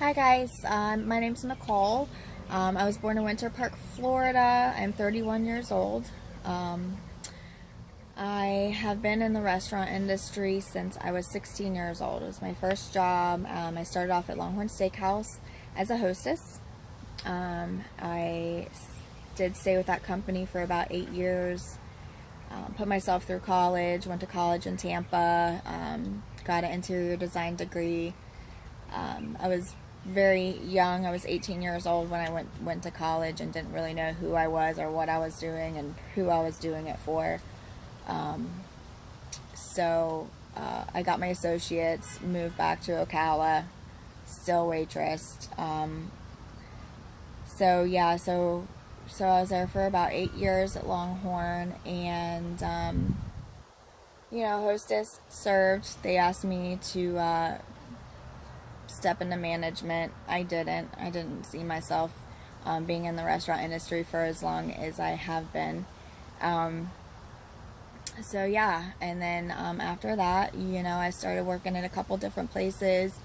Hi guys, my name's Nicole. I was born in Winter Park, Florida. I'm 31 years old. Um, I have been in the restaurant industry since I was 16 years old. It was my first job. I started off at Longhorn Steakhouse as a hostess. I did stay with that company for about 8 years. Put myself through college, went to college in Tampa, got an interior design degree. I was very young. I was 18 years old when I went to college and didn't really know who I was or what I was doing and who I was doing it for. I got my associates, moved back to Ocala, still waitressed. So I was there for about 8 years at Longhorn, and hostess served. They asked me to step into management. I didn't see myself being in the restaurant industry for as long as I have been. And then after that, I started working at a couple different places.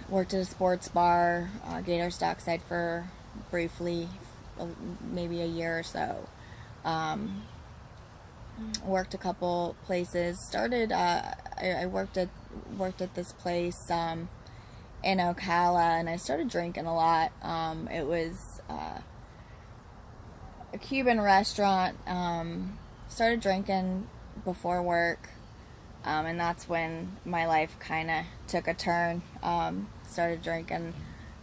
Worked at a sports bar, Gator Stockside for briefly, maybe a year or so. Worked a couple places. I worked at this place in Ocala, and I started drinking a lot. It was a Cuban restaurant. Started drinking before work, and that's when my life kind of took a turn. Started drinking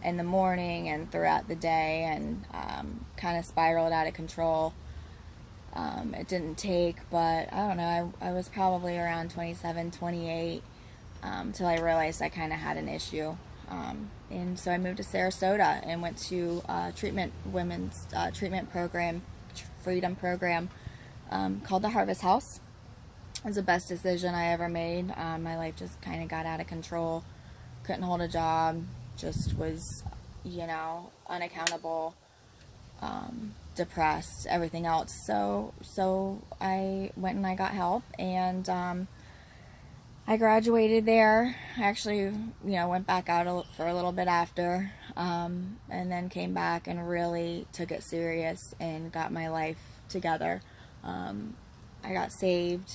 in the morning and throughout the day, and kind of spiraled out of control. It didn't take, but I don't know, I was probably around 27, 28, till I realized I kind of had an issue. And so I moved to Sarasota and went to women's treatment program, freedom program, called the Harvest House. It was the best decision I ever made. My life just kind of got out of control. Couldn't hold a job. Just was, unaccountable, depressed, everything else. So I went and I got help, and I graduated there. I actually, went back out for a little bit after, and then came back and really took it serious and got my life together. I got saved,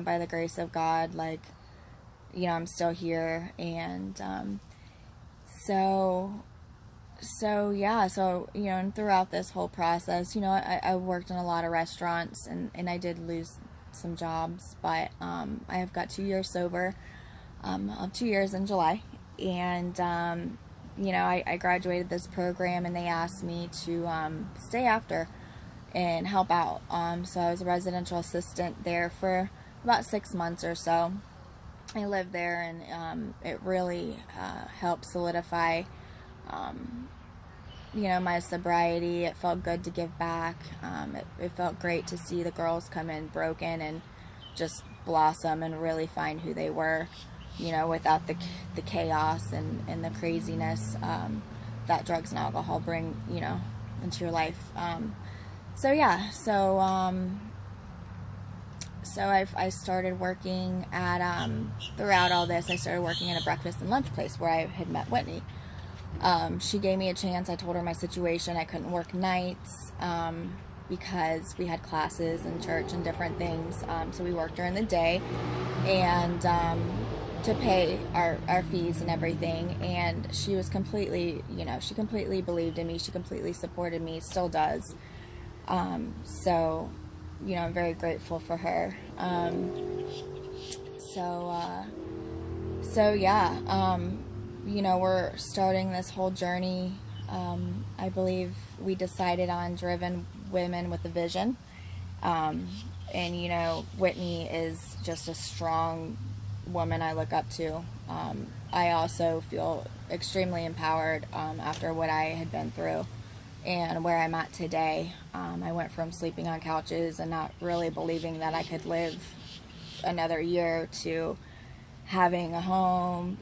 by the grace of God. I'm still here, and and throughout this whole process, I worked in a lot of restaurants, and I did lose some jobs, but I have got 2 years sober. I'll have 2 years in July, and I graduated this program, and they asked me to stay after and help out. So I was a residential assistant there for about 6 months or so. I lived there, and it really helped solidify my sobriety. It felt good to give back. It felt great to see the girls come in broken and just blossom and really find who they were, without the chaos and the craziness that drugs and alcohol bring, into your life. I started working at, throughout all this, I started working at a breakfast and lunch place where I had met Whitney. She gave me a chance. I told her my situation. I couldn't work nights because we had classes and church and different things. So we worked during the day, and to pay our fees and everything. And she was completely, she completely believed in me. She completely supported me, still does. I'm very grateful for her. We're starting this whole journey. I believe we decided on driven women with a vision. Whitney is just a strong woman I look up to. I also feel extremely empowered after what I had been through and where I'm at today. I went from sleeping on couches and not really believing that I could live another year to having a home,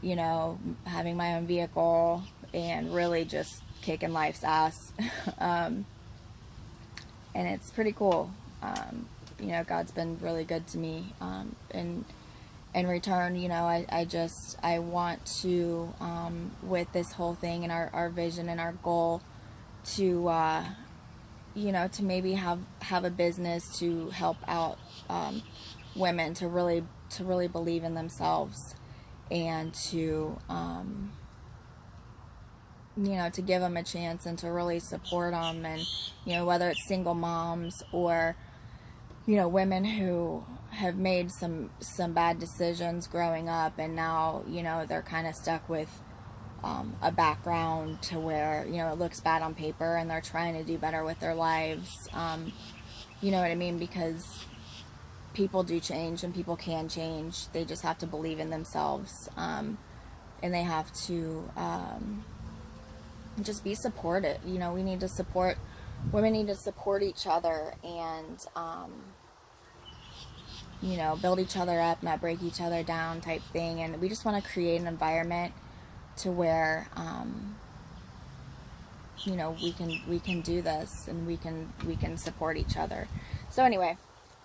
having my own vehicle, and really just kicking life's ass. And it's pretty cool. God's been really good to me. And in return, you know, I want to, with this whole thing and our vision and our goal, to, you know, to maybe have a business to help out, women to really believe in themselves, and to, you know, to give them a chance and to really support them. And, you know, whether it's single moms or, you know, women who have made some bad decisions growing up, and now, you know, they're kind of stuck with, a background to where, you know, it looks bad on paper, and they're trying to do better with their lives. You know what I mean? Because people do change, and people can change. They just have to believe in themselves, and they have to, just be supported. You know, we need to support, women need to support each other, and, you know, build each other up, not break each other down type thing. And we just want to create an environment to where, you know, we can do this, and we can support each other. So anyway,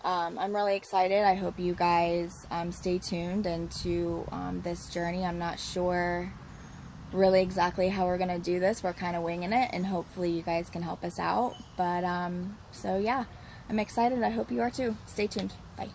I'm really excited. I hope you guys, stay tuned into, this journey. I'm not sure really exactly how we're gonna do this. We're kind of winging it, and hopefully you guys can help us out. But so yeah, I'm excited. I hope you are too. Stay tuned. Bye.